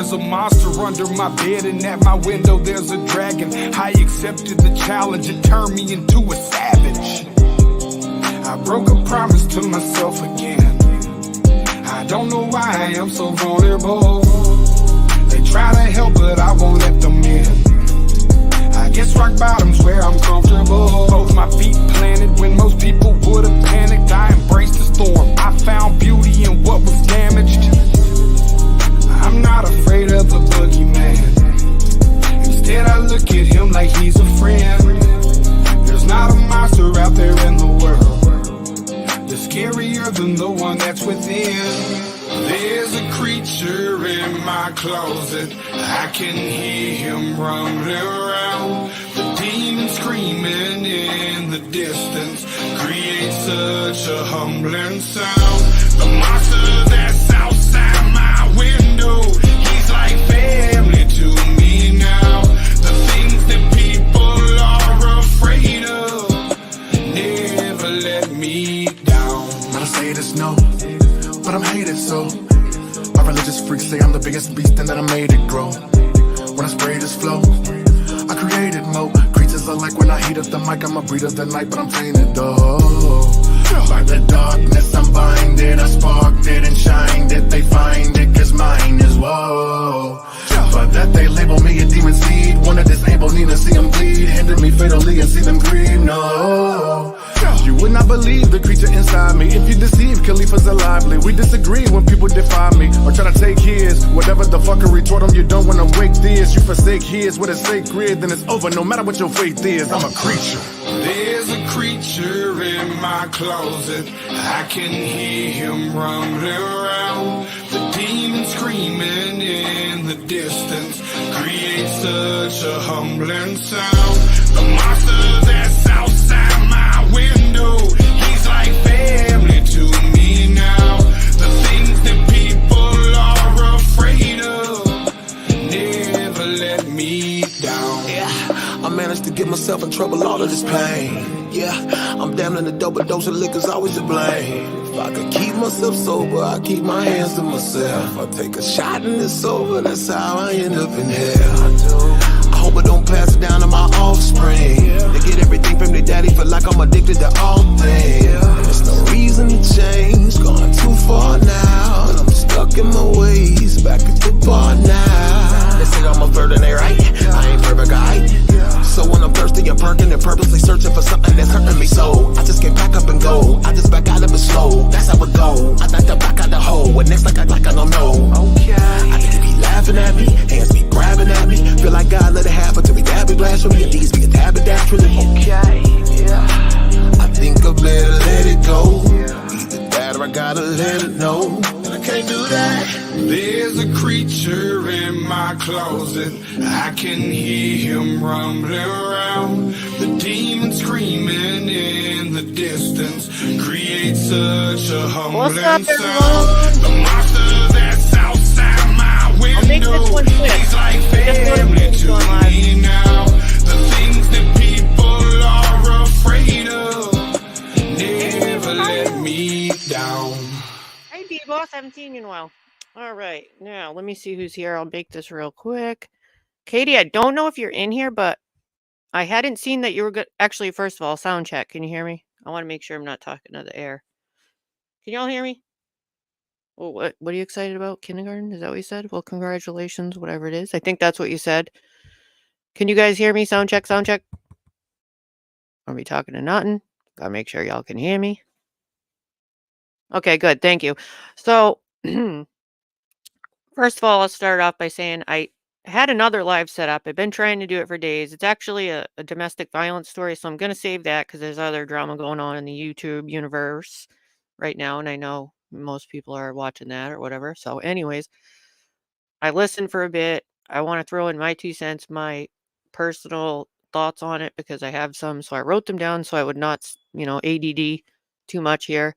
There's a monster under my bed, and at my window there's a dragon. I accepted the challenge, it turned me into a savage. I broke a promise to myself again. I don't know why I am so vulnerable. They try to help, but I won't let them in. I guess rock bottom's where I'm comfortable. Both my feet planted when most people would've panicked. I embraced the storm, I found beauty in what was damaged. I'm not afraid of the boogeyman. Instead I look at him like he's a friend. There's not a monster out there in the world that's scarier than the one that's within. There's a creature in my closet, I can hear him rumbling around. The demon screaming in the distance creates such a humbling sound. The monster that's outside my window, he's like family to me now. The things that people are afraid of never let me down. Gotta say this no, but I'm hated so. My religious freaks say I'm the biggest beast and that I made it grow. When I spray this flow, I created mo. Creatures are like when I heat up the mic, I'm a breed of the night, but I'm painted though. By the darkness I'm binded, I sparked it and shined it. They find it cause mine is woe. For that they label me a demon seed. Wanna disable need to see them bleed, hinder me fatally and see them grieve, no. You would not believe the creature inside me. If you deceive, Khalifa's lively. We disagree when people defy me or try to take his. Whatever the fuckery toward them, you don't wanna wake this. You forsake his, what is sacred, then it's over. No matter what your faith is, I'm a creature. There's a creature in my closet, I can hear him rumbling around. The demon screaming in the distance creates such a humbling sound. The monster that's outside my window, he's like family to me now. The things that people are afraid of never let me down. Yeah, I managed to get myself in trouble, all of this pain. Yeah, I'm damn in a double dose of liquor's always to blame. If I could keep myself sober, I keep my hands to myself. I take a shot and it's over, that's how I end up in hell. I hope I don't pass it down to my offspring. They get everything from their daddy, feel like I'm addicted to all things. There's no reason to change, gone too far now. And I'm stuck in my ways, back at the bar now. They say I'm a virgin, they right, I ain't perfect, alright. So when I'm thirsty and perking and purposely searching for something that's hurting me so I just can't back up and go, I just back out of it slow. That's how it go, I like to back out the hole. And next like I don't know. I think they be laughing at me, hands be grabbing at me. Feel like God let it happen till we dab it glass for me and these be a dab it dash for me. I think I better let it go. Either that or I gotta let it know. And I can't do that. There's a creature in my closet, I can hear him rumbling around. The demon screaming in the distance creates such a humbling sound. The monster that's outside my window, he's like family to me now. The things that people are afraid of never let me down. Hey, D-Boss, I haven't seen you in a while. All right, now let me see who's here. I'll make this real quick. Katie, I don't know if you're in here, but I hadn't seen that you were good. Actually, first of all, sound check. Can you hear me? I want to make sure I'm not talking to the air. Can y'all hear me? Oh, what are you excited about? Kindergarten? Is that what you said? Well, congratulations, whatever it is. I think that's what you said. Can you guys hear me? Sound check, sound check. Are we talking to nothing? Gotta make sure y'all can hear me. Okay, good. Thank you. So, first of all, I'll start off by saying I had another live set up. I've been trying to do it for days. It's actually a domestic violence story, so I'm going to save that because there's other drama going on in the YouTube universe right now, and I know most people are watching that or whatever. So anyways, I listened for a bit. I want to throw in my 2 cents, my personal thoughts on it because I have some, so I wrote them down so I would not, ADD too much here.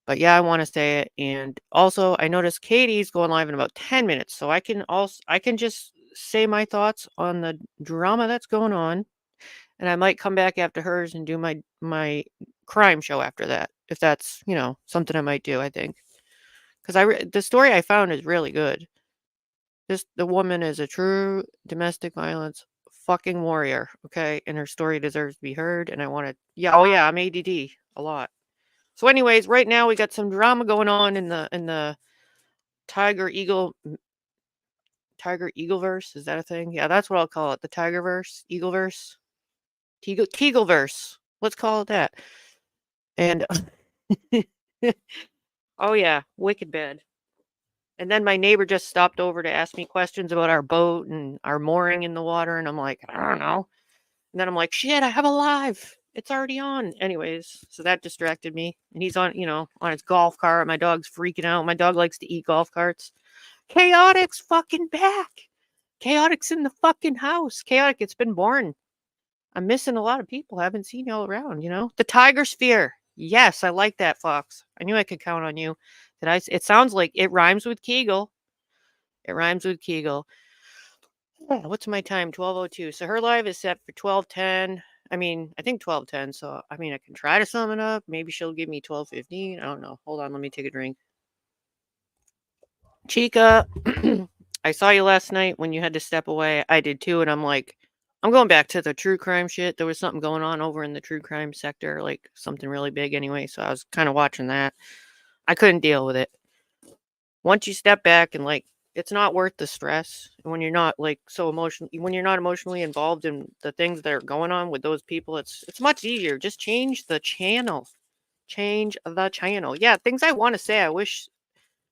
But yeah, I want to say it. And also, I noticed Katie's going live in about 10 minutes, so I can just say my thoughts on the drama that's going on, and I might come back after hers and do my crime show after that, if that's something I might do. I think because the story I found is really good. The woman is a true domestic violence fucking warrior, okay? And her story deserves to be heard. And I want to, yeah, oh yeah, I'm ADD a lot. So, anyways, right now we got some drama going on in the Tiger Eagleverse. Is that a thing? Yeah, that's what I'll call it. The Tigerverse, Eagleverse, Teagleverse. Let's call it that. And oh yeah, wicked bad. And then my neighbor just stopped over to ask me questions about our boat and our mooring in the water, and I'm like, I don't know. And then I'm like, shit, I have a live. It's already on. Anyways, so that distracted me. And he's on, on his golf cart. My dog's freaking out. My dog likes to eat golf carts. Chaotic's fucking back. Chaotic's in the fucking house. Chaotic, it's been born. I'm missing a lot of people. I haven't seen y'all around, The Tigersphere. Yes, I like that, Fox. I knew I could count on you. It sounds like it rhymes with Kegel. It rhymes with Kegel. Yeah, what's my time? 12:02. So her live is set for 12:10. I mean, I think 12:10. So, I mean, I can try to sum it up. Maybe she'll give me 12:15. I don't know. Hold on. Let me take a drink. Chica, I saw you last night when you had to step away. I did too. And I'm like, I'm going back to the true crime shit. There was something going on over in the true crime sector, like something really big anyway. So I was kind of watching that. I couldn't deal with it. Once you step back and it's not worth the stress. And when you're not when you're not emotionally involved in the things that are going on with those people, it's much easier. Just change the channel. Change the channel. Yeah, things I want to say. I wish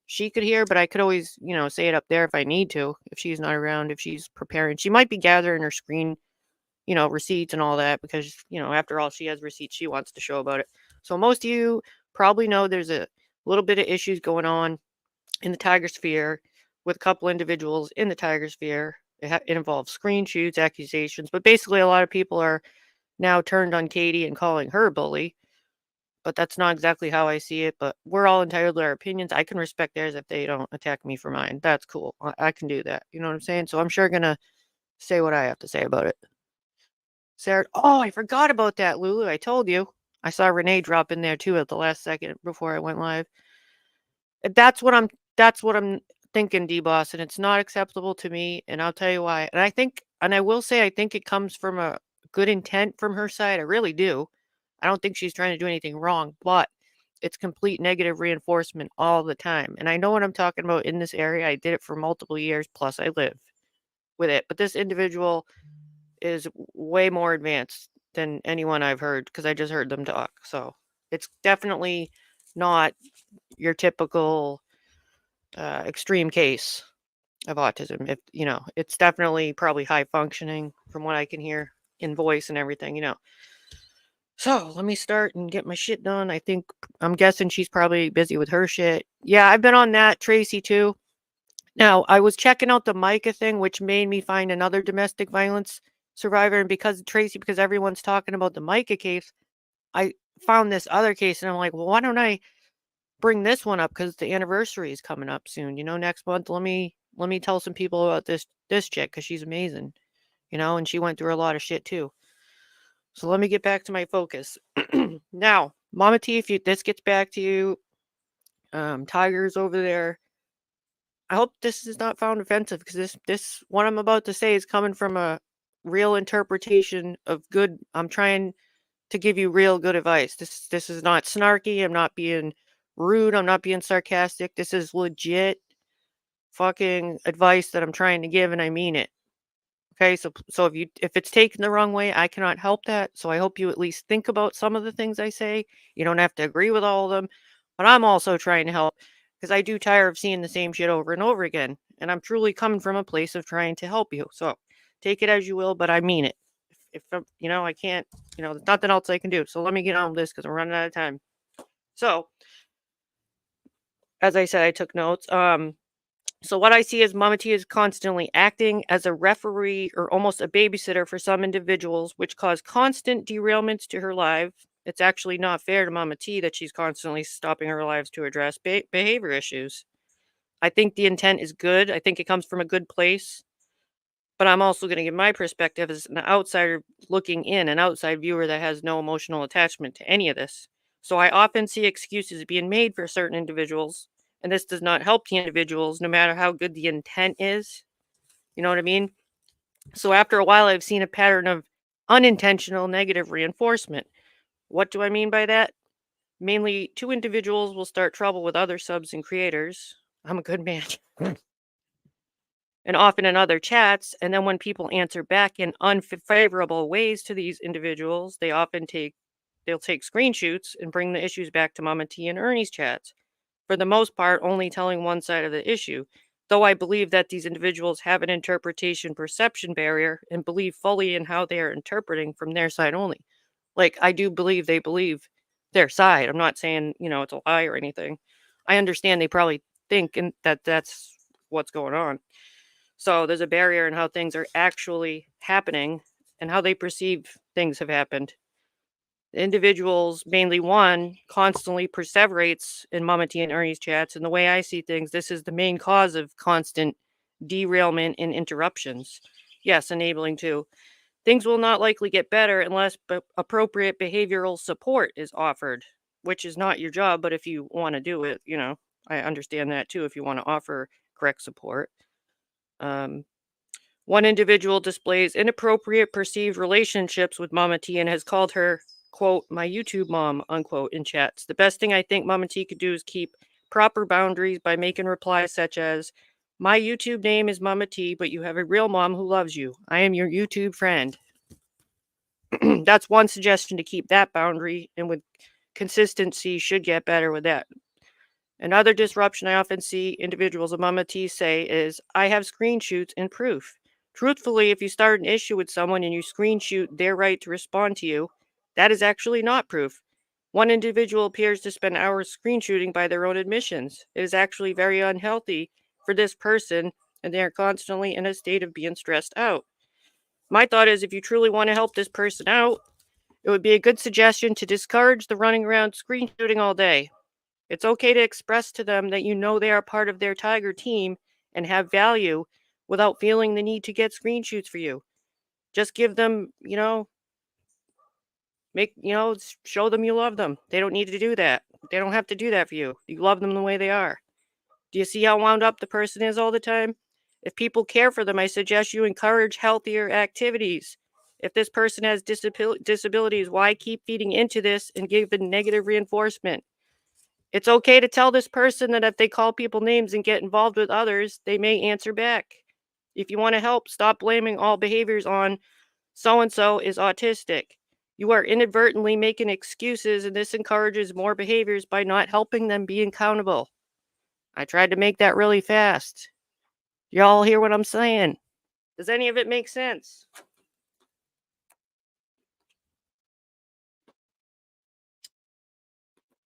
she could hear, but I could always, say it up there if I need to, if she's not around, if she's preparing. She might be gathering her screen, receipts and all that because, after all, she has receipts she wants to show about it. So most of you probably know there's a little bit of issues going on in the Tigersphere with a couple individuals in the Tigersphere. It involves screen shoots, accusations, but basically a lot of people are now turned on Katie and calling her a bully. But that's not exactly how I see it. But we're all entitled to our opinions. I can respect theirs if they don't attack me for mine. That's cool. I can do that. You know what I'm saying? So I'm sure gonna say what I have to say about it. Sarah, oh, I forgot about that, Lulu. I told you. I saw Renee drop in there too at the last second before I went live. That's what I'm thinking, D-Boss, and it's not acceptable to me, and I'll tell you why. And I will say I think it comes from a good intent from her side. I really do. I don't think she's trying to do anything wrong, but it's complete negative reinforcement all the time. And I know what I'm talking about in this area. I did it for multiple years, plus I live with it. But this individual is way more advanced than anyone I've heard because I just heard them talk. So it's definitely not your typical extreme case of autism. If it's definitely probably high functioning from what I can hear in voice and everything. So let me start and get my shit done. I'm guessing she's probably busy with her shit. Yeah, I've been on that, Tracy, too. Now, I was checking out the Micah thing, which made me find another domestic violence survivor. And because everyone's talking about the Micah case, I found this other case and I'm like, well, why don't I bring this one up? Because the anniversary is coming up soon, next month. Let me tell some people about this chick because she's amazing, and she went through a lot of shit too. So let me get back to my focus. Now, Mama T, if this gets back to you, Tigers over there, I hope this is not found offensive because this what I'm about to say is coming from a real interpretation of good. I'm trying to give you real good advice. This is not snarky. I'm not being rude. I'm not being sarcastic. This is legit fucking advice that I'm trying to give and I mean it. Okay, so if it's taken the wrong way, I cannot help that. So I hope you at least think about some of the things I say. You don't have to agree with all of them, but I'm also trying to help because I do tire of seeing the same shit over and over again, and I'm truly coming from a place of trying to help you. So take it as you will, but I mean it. If I can't, there's nothing else I can do. So let me get on with this because I'm running out of time. So as I said, I took notes. So what I see is Mama T is constantly acting as a referee or almost a babysitter for some individuals, which cause constant derailments to her life. It's actually not fair to Mama T that she's constantly stopping her lives to address behavior issues. I think the intent is good. I think it comes from a good place. But I'm also going to give my perspective as an outsider looking in, an outside viewer that has no emotional attachment to any of this. So I often see excuses being made for certain individuals, and this does not help the individuals, no matter how good the intent is. You know what I mean? So after a while, I've seen a pattern of unintentional negative reinforcement. What do I mean by that? Mainly, two individuals will start trouble with other subs and creators. I'm a good man. And often in other chats. And then when people answer back in unfavorable ways to these individuals, they'll take screenshots and bring the issues back to Mama T and Ernie's chats. For the most part, only telling one side of the issue. Though I believe that these individuals have an interpretation perception barrier and believe fully in how they are interpreting from their side only. Like, I do believe they believe their side. I'm not saying, it's a lie or anything. I understand they probably think and that's what's going on. So there's a barrier in how things are actually happening and how they perceive things have happened. Individuals, mainly one, constantly perseverates in Mama T and Ernie's chats. And the way I see things, this is the main cause of constant derailment and interruptions. Yes, enabling too. Things will not likely get better unless appropriate behavioral support is offered, which is not your job. But if you want to do it, I understand that too. If you want to offer correct support. Um, One individual displays inappropriate perceived relationships with Mama T and has called her, quote, my YouTube mom, unquote, in chats. The best thing I think Mama T could do is keep proper boundaries by making replies such as, my YouTube name is Mama T, but you have a real mom who loves you. I am your YouTube friend. That's one suggestion to keep that boundary, and with consistency should get better with that. Another disruption I often see individuals of Mama T say is, I have screenshots and proof. Truthfully, if you start an issue with someone and you screenshot their right to respond to you, that is actually not proof. One individual appears to spend hours screenshooting by their own admissions. It is actually very unhealthy for this person, and they are constantly in a state of being stressed out. My thought is, if you truly want to help this person out, it would be a good suggestion to discourage the running around screenshooting all day. It's okay to express to them that you know they are part of their Tiger team and have value without feeling the need to get screenshots for you. Just give them, show them you love them. They don't need to do that. They don't have to do that for you. You love them the way they are. Do you see how wound up the person is all the time? If people care for them, I suggest you encourage healthier activities. If this person has disabilities, why keep feeding into this and give the negative reinforcement? It's okay to tell this person that if they call people names and get involved with others, they may answer back. If you want to help, stop blaming all behaviors on so and so is autistic. You are inadvertently making excuses, and this encourages more behaviors by not helping them be accountable. I tried to make that really fast. Y'all hear what I'm saying? Does any of it make sense?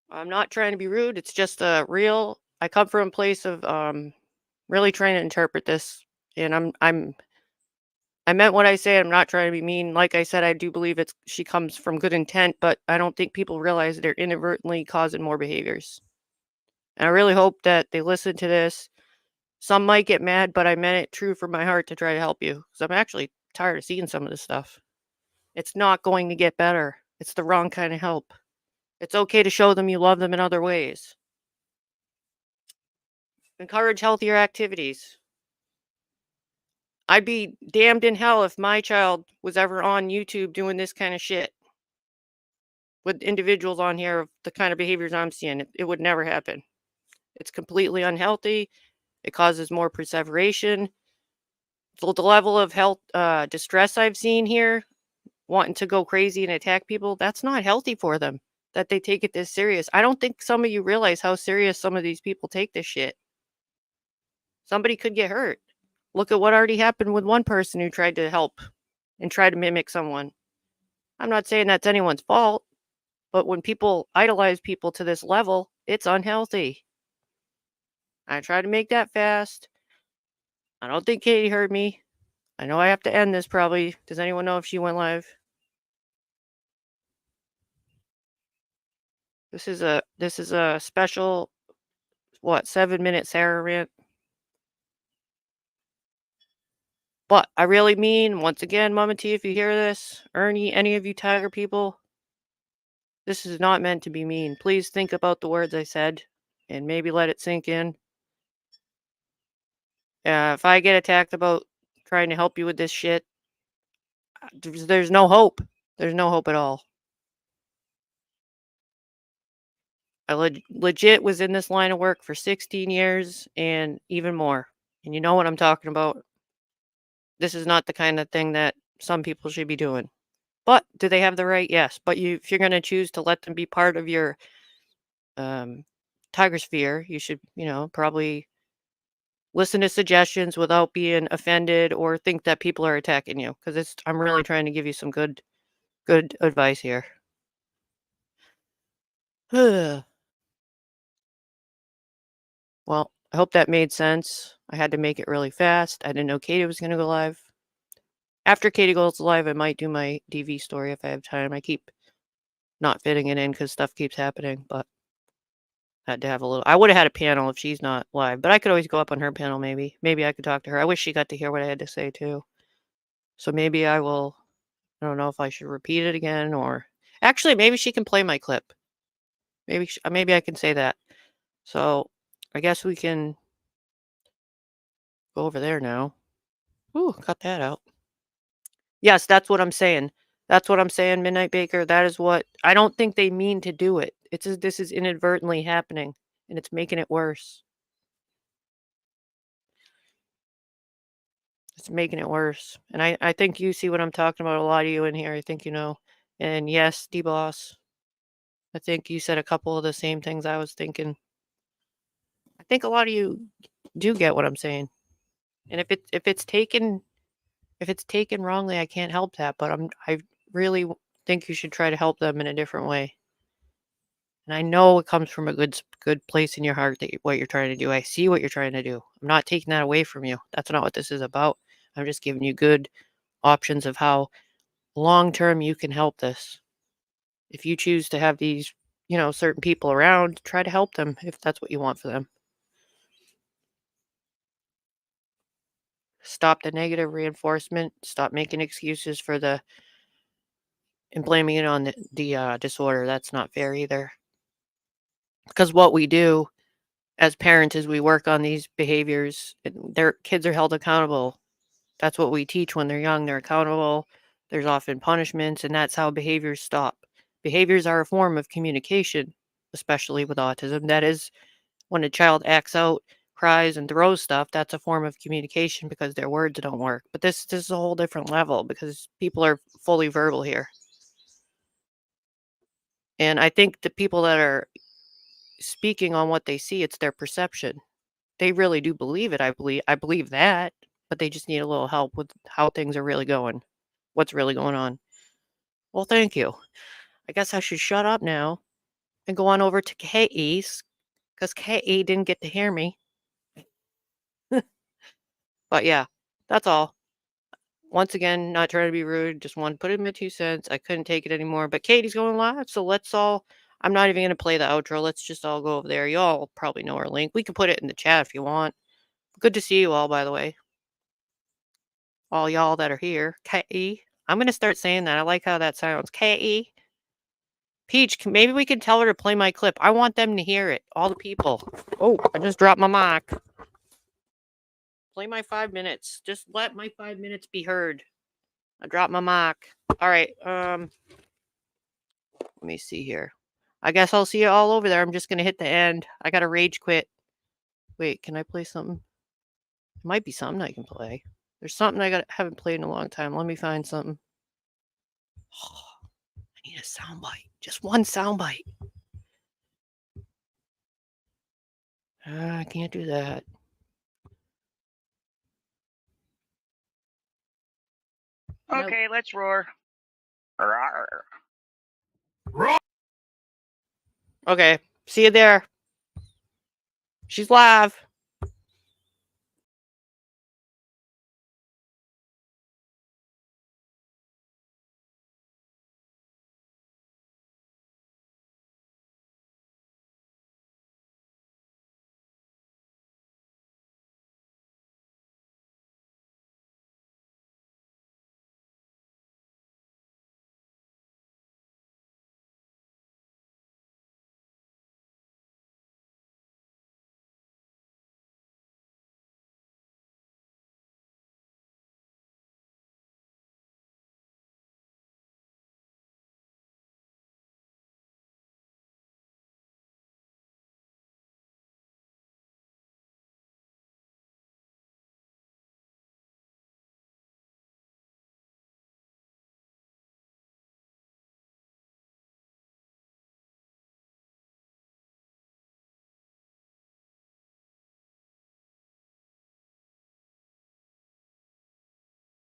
I'm not trying to be rude. It's just a real. I come from a place of really trying to interpret this, and I meant what I say. I'm not trying to be mean. Like I said, I do believe she comes from good intent, but I don't think people realize they're inadvertently causing more behaviors. And I really hope that they listen to this. Some might get mad, but I meant it true from my heart to try to help you, because I'm actually tired of seeing some of this stuff. It's not going to get better. It's the wrong kind of help. It's okay to show them you love them in other ways. Encourage healthier activities. I'd be damned in hell if my child was ever on YouTube doing this kind of shit with individuals on here of the kind of behaviors I'm seeing. It would never happen. It's completely unhealthy. It causes more perseveration. The level of health distress I've seen here, wanting to go crazy and attack people, that's not healthy for them, that they take it this serious. I don't think some of you realize how serious some of these people take this shit. Somebody could get hurt. Look at what already happened with one person who tried to help and tried to mimic someone. I'm not saying that's anyone's fault, but when people idolize people to this level, it's unhealthy. I tried to make that fast. I don't think Katie heard me. I know I have to end this probably. Does anyone know if she went live? This is a special 7-minute Sarah rant. But I really mean, once again, Mama T, if you hear this, Ernie, any of you Tiger people, this is not meant to be mean. Please think about the words I said and maybe let it sink in. If I get attacked about trying to help you with this shit. There's no hope. There's no hope at all. I legit was in this line of work for 16 years and even more. And you know what I'm talking about. This is not the kind of thing that some people should be doing. But do they have the right? Yes. But if you're going to choose to let them be part of your Teaglesphere, you should, probably listen to suggestions without being offended or think that people are attacking you. Because I'm really trying to give you some good advice here. Well, I hope that made sense. I had to make it really fast. I didn't know Katie was going to go live. After Katie goes live, I might do my DV story if I have time. I keep not fitting it in because stuff keeps happening, but I had to have a little. I would have had a panel if she's not live, but I could always go up on her panel maybe. Maybe I could talk to her. I wish she got to hear what I had to say too. So maybe I will. I don't know if I should repeat it again or. Actually, maybe she can play my clip. Maybe I can say that. So I guess we can go over there now. Ooh, cut that out. Yes, that's what I'm saying. That's what I'm saying, Midnight Baker. That is what I don't think they mean to do it. This is inadvertently happening, and it's making it worse. It's making it worse. And I think you see what I'm talking about. A lot of you in here, I think you know. And yes, D-Boss, I think you said a couple of the same things I was thinking. I think a lot of you do get what I'm saying. And if it's taken wrongly, I can't help that. But I really think you should try to help them in a different way. And I know it comes from a good place in your heart that what you're trying to do. I see what you're trying to do. I'm not taking that away from you. That's not what this is about. I'm just giving you good options of how long term you can help this. If you choose to have these, certain people around, try to help them if that's what you want for them. Stop the negative reinforcement. Stop making excuses for and blaming it on the disorder. That's not fair either. Because what we do as parents is we work on these behaviors. Their kids are held accountable. That's what we teach when they're young. They're accountable. There's often punishments, and that's how behaviors stop. Behaviors are a form of communication, especially with autism. That is, when a child acts out, cries, and throws stuff, that's a form of communication because their words don't work. But this is a whole different level because people are fully verbal here. And I think the people that are speaking on what they see, it's their perception. They really do believe it. I believe that, but they just need a little help with how things are really going. What's really going on. Well, thank you. I guess I should shut up now and go on over to Katie's because Katie didn't get to hear me. But yeah, that's all. Once again, not trying to be rude, just want to put in my 2 cents. I couldn't take it anymore, but Katie's going live, so let's all. I'm not even going to play the outro. Let's just all go over there. Y'all probably know our link. We can put it in the chat if you want. Good to see you all, by the way. All y'all that are here. Katie. I'm going to start saying that. I like how that sounds. Katie. Peach, maybe we can tell her to play my clip. I want them to hear it. All the people. Oh, I just dropped my mic. Play my 5 minutes. Just let my 5 minutes be heard. I dropped my mic. All right. Let me see here. I guess I'll see you all over there. I'm just going to hit the end. I got to rage quit. Wait, can I play something? There might be something I can play. There's something I haven't played in a long time. Let me find something. Oh, I need a soundbite. Just one soundbite. I can't do that. Okay, let's roar. Rawr. Okay, see you there. She's live.